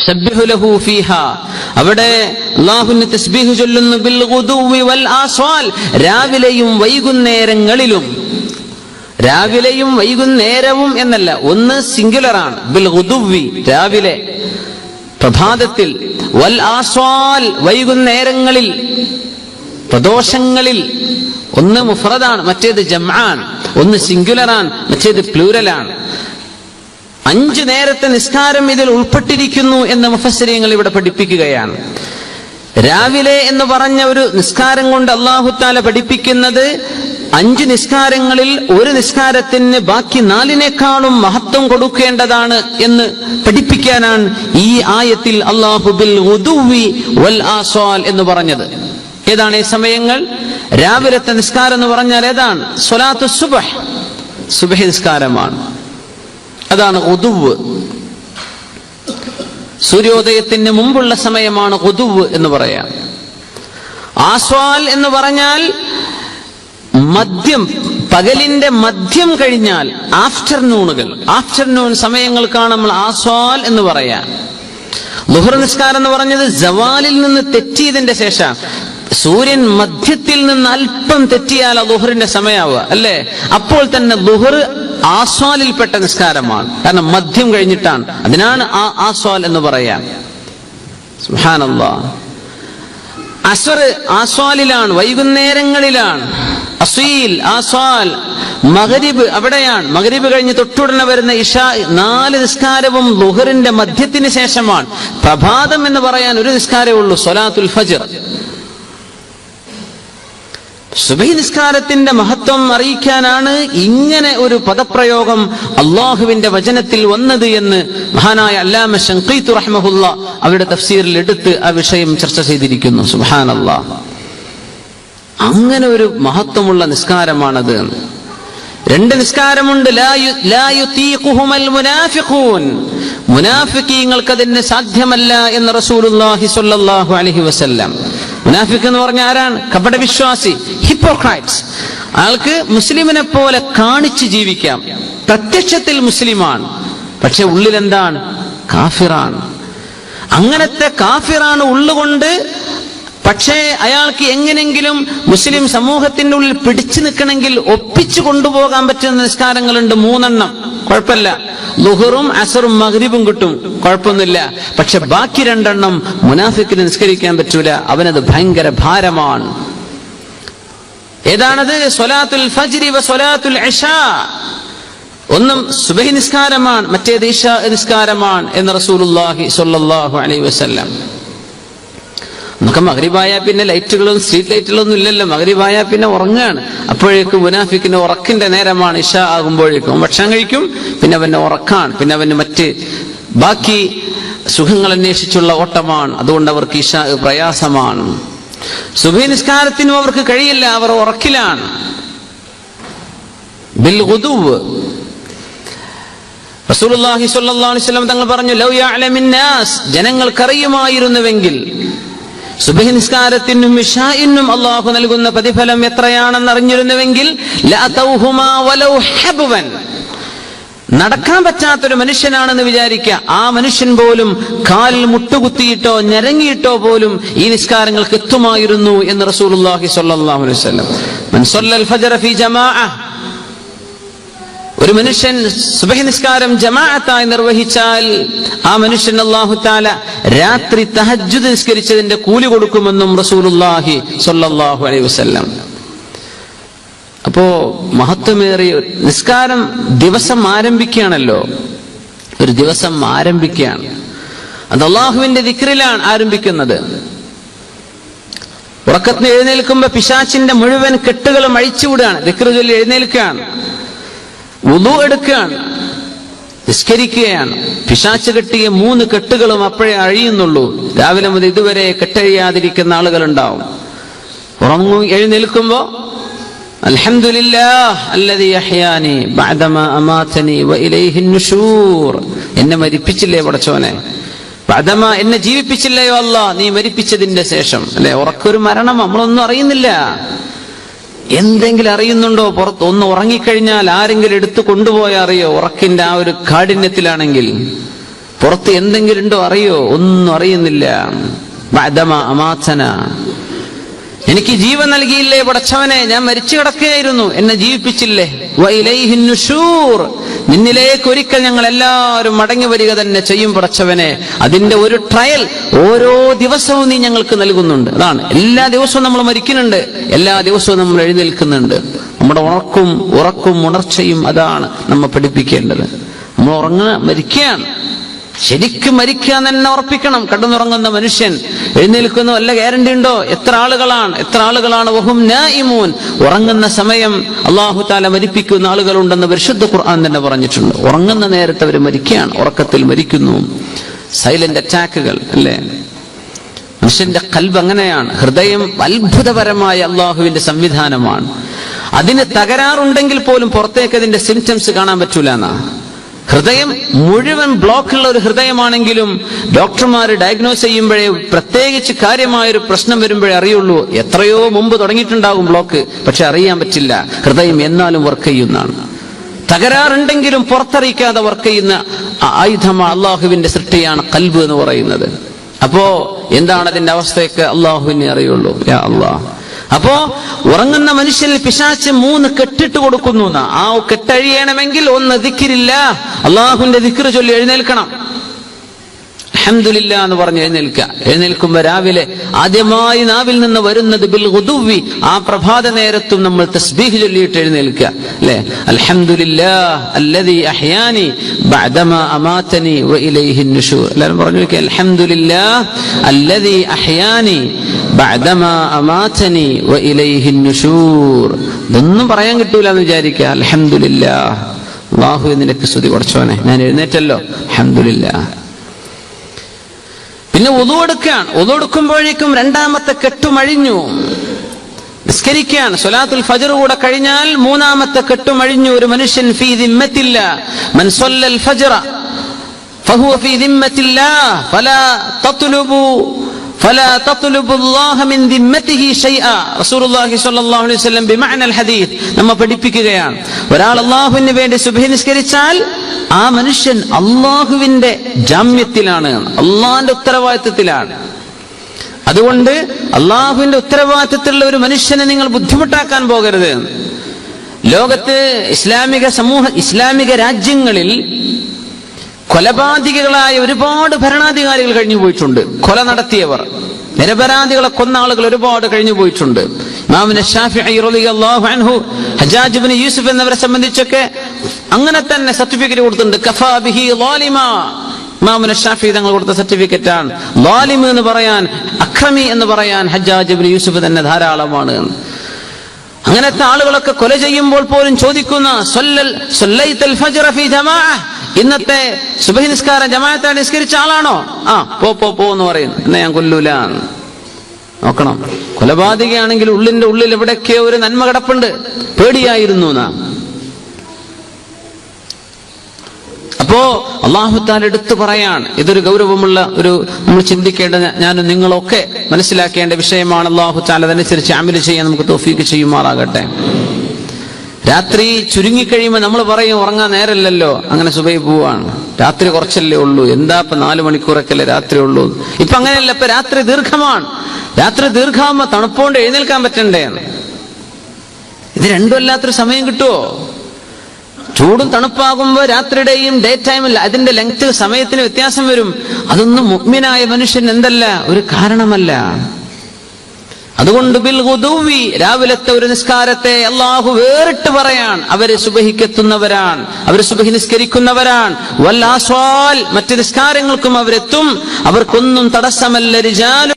സബ്ബിഹു ലഹു ഫീഹാ, അവിടെ അല്ലാഹുവിന് തസ്ബീഹ് ചൊല്ലുന്നു. ബിൽ ഗുദുവി വൽ ആസ്വാൽ, രാവിലെയും വൈകുന്നേരങ്ങളിലും. രാവിലെയും വൈകുന്നേരവും എന്നല്ല, ഒന്ന് സിംഗുലറാണ്. ബിൽ ഗുദുവി, രാവിലെ പ്രഭാതത്തിൽ, വൽ ആസ്വാൽ, വൈകുന്നേരങ്ങളിൽ, പ്രദോഷങ്ങളിൽ. ഒന്ന് മുഫ്രദാണ്, മറ്റേത് ജംആൻ. ഒന്ന് സിംഗുലറാണ്, മറ്റേത് പ്ലൂരലാണ്. 5 നേരത്തെ നിസ്കാരം ഇതിൽ ഉൾപ്പെട്ടിരിക്കുന്നു എന്ന് മുഫസ്സിരീങ്ങൾ ഇവിടെ പഠിപ്പിക്കുകയാണ്. രാവിലെ എന്ന് പറഞ്ഞ ഒരു നിസ്കാരം കൊണ്ട് അല്ലാഹു തആല പഠിപ്പിക്കുന്നത് 5 നിസ്കാരങ്ങളിൽ ഒരു നിസ്കാരത്തിന് ബാക്കി 4നേക്കാളും മഹത്വം കൊടുക്കേണ്ടതാണ് എന്ന് പഠിപ്പിക്കാനാണ് ഈ ആയത്തിൽ അല്ലാഹു ബിൽ ഗുദുവി വൽ ആസ്വാൽ എന്ന് പറഞ്ഞത്. ഏതാണ് ഈ സമയങ്ങൾ? രാവിലത്തെ നിസ്കാരം എന്ന് പറഞ്ഞാൽ ഏതാണ്? സ്വലാത്തു സുബ്ഹ്, സുബ്ഹി നിസ്കാരമാണ്. അതാണ് ഗുദുവ്. സൂര്യോദയത്തിന് മുമ്പുള്ള സമയമാണ് ഗുദുവ് എന്ന് പറയാം. ആസ്വാൽ എന്ന് പറഞ്ഞാൽ മദ്യം, പകലിന്റെ മദ്യം കഴിഞ്ഞാൽ ആഫ്റ്റർനൂണുകൾ, ആഫ്റ്റർനൂൺ സമയങ്ങൾക്കാണ് നമ്മൾ ആസ്വാൽ എന്ന് പറയാം. ളുഹ്ർ നിസ്കാരം എന്ന് പറഞ്ഞത് സവാലിൽ നിന്ന് തെറ്റിയതിന്റെ ശേഷം, സൂര്യൻ മധ്യത്തിൽ നിന്ന് അല്പം തെറ്റിയാൽ ളുഹ്റിന്റെ സമയമാവുക അല്ലേ? അപ്പോൾ തന്നെ ളുഹ്ർ ആസ്വാലിൽപ്പെട്ട നിസ്കാരമാണ്, കാരണം മദ്യം കഴിഞ്ഞിട്ടാണ്. അതിനാണ് ആസ്വാൽ എന്ന് പറയാം. സുബ്ഹാനല്ലാഹ്. അസ്ർ ആസ്വാലിലാണ്, വൈകുന്നേരങ്ങളിലാണ്. അസീൽ, ആസ്വാൽ. മഗ്രിബ് അവിടെയാണ്, മഗ്രിബ് കഴിഞ്ഞ് തൊട്ടുടനെ വരുന്ന ഇശാ, 4 നിസ്കാരവും ളുഹ്റിന്റെ മധ്യത്തിന് ശേഷമാണ്. പ്രഭാതം എന്ന് പറയാൻ ഒരു നിസ്കാരമേ ഉള്ളൂ, സ്വലാത്തുൽ ഫജ്ർ. സുബഹി നിസ്കാരത്തിന്റെ മഹത്വം അറിയിക്കാനാണ് ഇങ്ങനെ ഒരു പദപ്രയോഗം അള്ളാഹുവിന്റെ വചനത്തിൽ വന്നത് എന്ന് മഹാനായ അല്ലാമ ശൻഖീത്ത് റഹ്മഹുല്ലാഹ് അവരുടെ തഫ്സീറിൽ എടുത്ത് ആ വിഷയം ചർച്ച ചെയ്തിരിക്കുന്നു. സുബ്ഹാനല്ലാഹ്. അങ്ങനെ ഒരു മഹത്വമുള്ള നിസ്കാരമാണത്. 2 നിസ്കാരമുണ്ട്. ലാ യുതീഖുഹുൽ മുനാഫിഖൂൻ, മുനാഫിഖീങ്ങൾക്ക് അതിന് സാധ്യമല്ല എന്ന് റസൂലുള്ളാഹി സ്വല്ലല്ലാഹു അലൈഹി വസല്ലം. മുനാഫിഖ് എന്ന് പറഞ്ഞ ആരാണ്? കപടവിശ്വാസി, ഹിപ്പോക്രൈറ്റ്സ്. ആൾക്ക് മുസ്ലിമിനെ പോലെ കാണിച്ച് ജീവിക്കാം, പ്രത്യക്ഷത്തിൽ മുസ്ലിമാണ്, പക്ഷെ ഉള്ളിൽ എന്താണ്? കാഫിറാണ്. അങ്ങനത്തെ കാഫിറാണ് ഉള്ളുകൊണ്ട്. പക്ഷേ അയാൾക്ക് എങ്ങനെങ്കിലും മുസ്ലിം സമൂഹത്തിന്റെ ഉള്ളിൽ പിടിച്ചു നിൽക്കണമെങ്കിൽ ഒപ്പിച്ചു കൊണ്ടുപോകാൻ പറ്റുന്ന നിസ്കാരങ്ങളുണ്ട്, 3 കുഴപ്പമില്ല. ളുഹറും അസറും മഗ്രിബും കിട്ടും, കുഴപ്പമൊന്നുമില്ല. പക്ഷെ ബാക്കി 2 മുനാഫിക്കിന് നിസ്കരിക്കാൻ പറ്റൂല, അവനത് ഭയങ്കര ഭാരമാണ്. ഏതാണത്? സ്വലാത്തുൽ ഫജ്രി വ സ്വലാത്തുൽ ഇശാ. ഒന്നും സുബഹി നിസ്കാരമാണ്, മറ്റേത് ഇശാ നിസ്കാരമാണ് എന്ന് റസൂലുള്ളാഹി സ്വല്ലല്ലാഹു അലൈഹി വസല്ലം. നമുക്ക് മഗ്രിബായാൽ പിന്നെ ലൈറ്റുകളും സ്ട്രീറ്റ് ലൈറ്റുകളൊന്നും ഇല്ലല്ലോ. മഗ്രിബായാൽ പിന്നെ ഉറങ്ങുകയാണ്. അപ്പോഴേക്കും മുനാഫിക്കിന് ഉറക്കിന്റെ നേരമാണ്. ഇശാ ആകുമ്പോഴേക്കും ഭക്ഷണം കഴിക്കും, പിന്നെ അവന്റെ ഉറക്കാണ്, പിന്നെ അവന് മറ്റ് ബാക്കി സുഖങ്ങൾ അന്വേഷിച്ചുള്ള ഓട്ടമാണ്. അതുകൊണ്ട് അവർക്ക് ഇശാ പ്രയാസമാണ്. സുബഹി നിസ്കാരത്തിനും അവർക്ക് കഴിയില്ല, അവർ ഉറക്കിലാണ്. ബിൽ ഗുദുവ്. റസൂലുള്ളാഹി സ്വല്ലല്ലാഹു അലൈഹി വസല്ലം തങ്ങൾ പറഞ്ഞു, ലൗ യഅലമിൻ നാസ്, ജനങ്ങൾക്കറിയുമായിരുന്നുവെങ്കിൽ സുബഹി നിസ്കാരത്തിനും ഇശാഇനും അല്ലാഹു നൽകുന്ന പ്രതിഫലം എത്രയാണെന്ന് അറിഞ്ഞിരുന്നുവെങ്കിൽ ലഅതൗഹുമാ വലൗ ഹബ്വൻ, നടക്കാൻ പറ്റാത്തൊരു മനുഷ്യനാണെന്ന് വിചാരിക്കുക, ആ മനുഷ്യൻ പോലും കാലിൽ മുട്ടുകുത്തിയിട്ടോ ഞരങ്ങിയിട്ടോ പോലും ഈ നിസ്കാരങ്ങൾക്ക് എത്തുമായിരുന്നു എന്ന് റസൂലുള്ളാഹി സ്വല്ലല്ലാഹു അലൈഹി വസല്ലം. മൻ സല്ലൽ ഫജ്റ ഫീ ജമാഅ, ഒരു മനുഷ്യൻ സുബഹി നിസ്കാരം ജമാഅത്തായി നിർവഹിച്ചാൽ ആ മനുഷ്യൻ അല്ലാഹു തആല രാത്രി തഹജ്ജുദ് നിസ്കരിച്ചതിന്റെ കൂലി കൊടുക്കുമെന്നും റസൂലുള്ളാഹി സ്വല്ലല്ലാഹു അലൈഹി വസല്ലം. അപ്പോ മഹത്വമേറിയ നിസ്കാരം ദിവസം ആരംഭിക്കുകയാണല്ലോ, ഒരു ദിവസം ആരംഭിക്കുകയാണ്. അത് അല്ലാഹുവിന്റെ ദിക്റിലാണ് ആരംഭിക്കുന്നത്. ഉറക്കത്തിന് എഴുന്നേൽക്കുമ്പോ പിശാചിന്റെ മുഴുവൻ കെട്ടുകളും അഴിച്ചുവിടുകയാണ്, ദിക്ർ ചൊല്ലി എഴുന്നേൽക്കുകയാണ്, വുളു എടുക്കുകയാണ്, നിസ്കരിക്കുകയാണ്. പിശാച് കെട്ടിയ 3 കെട്ടുകളും അപ്പോഴേ അഴിയുന്നുള്ളൂ. രാവിലെ മുതൽ ഇതുവരെ കെട്ടഴിയാതിരിക്കുന്ന ആളുകളുണ്ടാവും. എഴുന്നേൽക്കുമ്പോ അൽഹംദുലില്ലാഹ് അല്ലദീ അഹ്യാനി ബഅദമാ അമാതനി വഇലൈഹി നുശൂർ, എന്നെ മരിപ്പിച്ചില്ലേ പടച്ചോനെ, ബഅദമാ, എന്നെ ജീവിപ്പിച്ചില്ലയോ അല്ലാഹ്, നീ മരിപ്പിച്ചതിന്റെ ശേഷം. അല്ലെ, ഉറക്കൊരു മരണം നമ്മളൊന്നും അറിയുന്നില്ല. എന്തെങ്കിലും അറിയുന്നുണ്ടോ? പുറത്ത് ഒന്ന് ഉറങ്ങിക്കഴിഞ്ഞാൽ ആരെങ്കിലും എടുത്തു കൊണ്ടുപോയാൽ അറിയോ? ഉറക്കിന്റെ ആ ഒരു കാഠിന്യത്തിലാണെങ്കിൽ പുറത്ത് എന്തെങ്കിലും ഉണ്ടോ അറിയോ? ഒന്നും അറിയുന്നില്ല. ബഅദമാ അമാതന, എനിക്ക് ജീവൻ നൽകിയില്ലേ പടച്ചവനെ, ഞാൻ മരിച്ചു കിടക്കുകയായിരുന്നു, എന്നെ ജീവിപ്പിച്ചില്ലേ. വഇലൈഹിൻ നുശൂർ, നിന്നിലേക്ക് ഒരിക്കൽ ഞങ്ങൾ എല്ലാവരും മടങ്ങി വരിക തന്നെ ചെയ്യും പടച്ചവനെ. അതിന്റെ ഒരു ട്രയൽ ഓരോ ദിവസവും നീ ഞങ്ങൾക്ക് നൽകുന്നുണ്ട്. അതാണ്, എല്ലാ ദിവസവും നമ്മൾ മരിക്കുന്നുണ്ട്, എല്ലാ ദിവസവും നമ്മൾ എഴുന്നേൽക്കുന്നുണ്ട്. നമ്മുടെ ഉറക്കും ഉണർച്ചയും അതാണ് നമ്മെ പഠിപ്പിക്കേണ്ടത്. നമ്മൾ മരിക്കുകയാണ്, ശരിക്കും മരിക്കാൻ തന്നെ ഉറപ്പിക്കണം. കടന്നുറങ്ങുന്ന മനുഷ്യൻ എഴുന്നേൽക്കുന്നു വല്ല ഗ്യാരണ്ടി ഉണ്ടോ? എത്ര ആളുകളാണ് വഹും നായിമൂൻ, ഉറങ്ങുന്ന സമയം അല്ലാഹു തആല മരിപ്പിക്കുന്ന ആളുകളുണ്ടെന്ന് പരിശുദ്ധ ഖുർആൻ തന്നെ പറഞ്ഞിട്ടുണ്ട്. ഉറങ്ങുന്ന നേരത്തെ അവർ മരിക്കുകയാണ്, ഉറക്കത്തിൽ മരിക്കുന്നു. സൈലന്റ് അറ്റാക്കുകൾ അല്ലേ? മനുഷ്യന്റെ ഖൽബ് അങ്ങനെയാണ്. ഹൃദയം അത്ഭുതപരമായ അള്ളാഹുവിന്റെ സംവിധാനമാണ്. അതിന് തകരാറുണ്ടെങ്കിൽ പോലും പുറത്തേക്ക് അതിന്റെ സിംറ്റംസ് കാണാൻ പറ്റൂല എന്നാ. ഹൃദയം മുഴുവൻ ബ്ലോക്കുള്ള ഒരു ഹൃദയമാണെങ്കിലും ഡോക്ടർമാർ ഡയഗ്നോസ് ചെയ്യുമ്പോഴേ, പ്രത്യേകിച്ച് കാര്യമായൊരു പ്രശ്നം വരുമ്പോഴേ അറിയുള്ളൂ. എത്രയോ മുമ്പ് തുടങ്ങിയിട്ടുണ്ടാകും ബ്ലോക്ക്, പക്ഷെ അറിയാൻ പറ്റില്ല. ഹൃദയം എന്നാലും വർക്ക് ചെയ്യുന്നതാണ്. തകരാറുണ്ടെങ്കിലും പുറത്തറിയിക്കാതെ വർക്ക് ചെയ്യുന്ന ആയുധമാണ്, അള്ളാഹുവിന്റെ സൃഷ്ടിയാണ് ഖൽബ് എന്ന് പറയുന്നത്. അപ്പോ എന്താണ് അതിന്റെ അവസ്ഥയൊക്കെ അള്ളാഹുവിനെ അറിയുള്ളൂ. യാ അള്ളാഹ്. അപ്പോ ഉറങ്ങുന്ന മനുഷ്യനിൽ പിശാച് 3 കെട്ടിട്ട് കൊടുക്കുന്നു. ആ കെട്ടഴിയണമെങ്കിൽ ഒന്ന് ദിക്റില്ല, അള്ളാഹുവിന്റെ ദിക്ർ ചൊല്ലി എഴുന്നേൽക്കണം. അൽഹംദുലില്ലാ എന്ന് പറഞ്ഞ് എഴുന്നേൽക്കുമ്പോ രാവിലെ ആദ്യമായി നാവിൽ നിന്ന് വരുന്നത് ബിൽ ഗുദുവി, ആ പ്രഭാത നേരത്തും നമ്മൾ തസ്ബീഹ് ചൊല്ലിയിട്ട് എഴുന്നേൽക്കുക അല്ലേ? അൽഹംദുലില്ലാഹ് അല്ലദീ അഹ്യാനി ബഅദമാ അമാതനി വഇലൈഹിൻ നുശൂർ. എല്ലാവരും പറഞ്ഞു നോക്കിയേ, അൽഹംദുലില്ലാഹ് അല്ലദീ അഹ്യാനി ബഅദമാ അമാതനി വഇലൈഹിൻ നുശൂർ. ഇതൊന്നും പറയാൻ കിട്ടൂല എന്ന് വിചാരിക്കുക. അൽഹംദുലില്ലാഹ്, അല്ലാഹുവേ നിനക്ക് സ്തുതി, പടച്ചവനെ ഞാൻ എഴുന്നേറ്റല്ലോ, അൽഹംദുലില്ലാഹ്. പിന്നെ വുളു എടുക്കുകയാണ്. വുളു എടുക്കുമ്പോഴേക്കും 2ാമത്തെ കെട്ടുമഴിഞ്ഞു. നിസ്കരിക്കുകയാണ്. സ്വലാത്തുൽ ഫജ്ർ കൂടെ കഴിഞ്ഞാൽ 3ാമത്തെ കെട്ടുമഴിഞ്ഞു. ഒരു മനുഷ്യൻ ഫീ ദിമ്മത്തില്ലാ, മൻ സ്വല്ലൽ ഫജ്റ ഫഹുവ ഫീ ദിമ്മത്തില്ലാ ഫലാ തത്ലുബു അല്ലാഹ മിൻ ദിമ്മതിഹി ശൈആ. റസൂലുള്ളാഹി സ്വല്ലല്ലാഹു അലൈഹി വസല്ലം ബിമഅനൽ ഹദീസ് നമ്മെ പഠിപ്പിക്കുകയാണ്, ഒരാൾ അല്ലാഹുവിന് വേണ്ടി സുബ്ഹി നിസ്കരിച്ചാൽ ആ മനുഷ്യൻ അള്ളാഹുവിന്റെ ജാമ്യത്തിലാണ്, അള്ളാഹിന്റെ ഉത്തരവാദിത്വത്തിലാണ്. അതുകൊണ്ട് അള്ളാഹുവിന്റെ ഉത്തരവാദിത്വത്തിലുള്ള ഒരു മനുഷ്യനെ നിങ്ങൾ ബുദ്ധിമുട്ടാക്കാൻ പോകരുത്. ലോകത്ത് ഇസ്ലാമിക രാജ്യങ്ങളിൽ കൊലപാതകികളായ ഒരുപാട് ഭരണാധികാരികൾ കഴിഞ്ഞു പോയിട്ടുണ്ട്. കൊല നടത്തിയവർ, നിരപരാധികളെ കൊന്ന ആളുകൾ ഒരുപാട് കഴിഞ്ഞു പോയിട്ടുണ്ട്. ഇമാം ശാഫിഈ റളിയല്ലാഹു അൻഹു ഹജ്ജാജ് ഇബ്നു യൂസുഫ് എന്നിവരെ സംബന്ധിച്ചൊക്കെ അങ്ങനെ തന്നെ സർട്ടിഫിക്കറ്റ് കൊടുത്തിട്ടുണ്ട്. കഫാ ബിഹി ളാലിമാ, ഇമാം ശാഫിഈ തങ്ങൾ കൊടുത്ത സർട്ടിഫിക്കറ്റ് ആണ്. ളാലിം എന്ന് പറയാൻ, അക്രമി എന്ന് പറയാൻ ഹജ്ജാജ് ഇബ്നു യൂസുഫ് തന്നെ ധാരാളമാണ്. അങ്ങനത്തെ ആളുകളൊക്കെ കൊല ചെയ്യുമ്പോൾ പോലും ചോദിക്കുന്ന സല്ലൈതൽ ഫജ്റ ഫീ ജമാഅ, ഇന്നത്തെ സുബ്ഹി നിസ്കാരം ജമാഅത്തായി നിസ്കരിച്ച ആളാണോ? പോ എന്ന് പറയുന്നു. എന്നെ ഞാൻ കൊല്ലൂല. നോക്കണം, കൊലപാതകയാണെങ്കിൽ ഉള്ളിൽ എവിടെയൊക്കെയോ ഒരു നന്മ കിടപ്പുണ്ട്. പേടിയായിരുന്നു നാം. അപ്പോ അല്ലാഹു തആല എടുത്തു പറയാണ്, ഇതൊരു ഗൗരവമുള്ള നമ്മൾ ചിന്തിക്കേണ്ട, ഞാനും നിങ്ങളൊക്കെ മനസ്സിലാക്കേണ്ട വിഷയമാണ്. അല്ലാഹു തആല അതനുസരിച്ച് അമൽ ചെയ്യാൻ നമുക്ക് തൗഫീഖ് ചെയ്യുമാറാകട്ടെ. രാത്രി ചുരുങ്ങിക്കഴിയുമ്പോൾ നമ്മൾ പറയും ഉറങ്ങാൻ നേരമില്ലല്ലോ, അങ്ങനെ സുബഹി പോവാണ്, രാത്രി കുറച്ചല്ലേ ഉള്ളൂ, എന്താ ഇപ്പൊ 4 മണിക്കൂറൊക്കെയല്ലേ രാത്രി ഉള്ളൂ. ഇപ്പൊ അങ്ങനെയല്ല, ഇപ്പൊ രാത്രി ദീർഘമാണ്. രാത്രി ദീർഘമാകുമ്പോ തണുപ്പോണ്ട് എഴുന്നേൽക്കാൻ പറ്റണ്ടേ? ഇത് രണ്ടും അല്ലാത്തൊരു സമയം കിട്ടുമോ? ചൂടും തണുപ്പാകുമ്പോ രാത്രിയുടെയും ഡേ ടൈമിൽ അതിന്റെ ലെങ്ത്, സമയത്തിന് വ്യത്യാസം വരും. അതൊന്നും മുഅ്മിനായ മനുഷ്യൻ എന്തല്ല, ഒരു കാരണമല്ല. അതുകൊണ്ട് ബിൽ ഗുദുവി, രാവിലത്തെ ഒരു നിസ്കാരത്തെ അല്ലാഹു വേറിട്ട് പറയാൻ, അവര് സുബഹിക്കെത്തുന്നവരാണ്, അവര് സുബഹി നിസ്കരിക്കുന്നവരാണ്. വൽ ആസ്വാൽ, മറ്റ് നിസ്കാരങ്ങൾക്കും അവരെത്തും, അവർക്കൊന്നും തടസ്സമല്ല. റിജാലു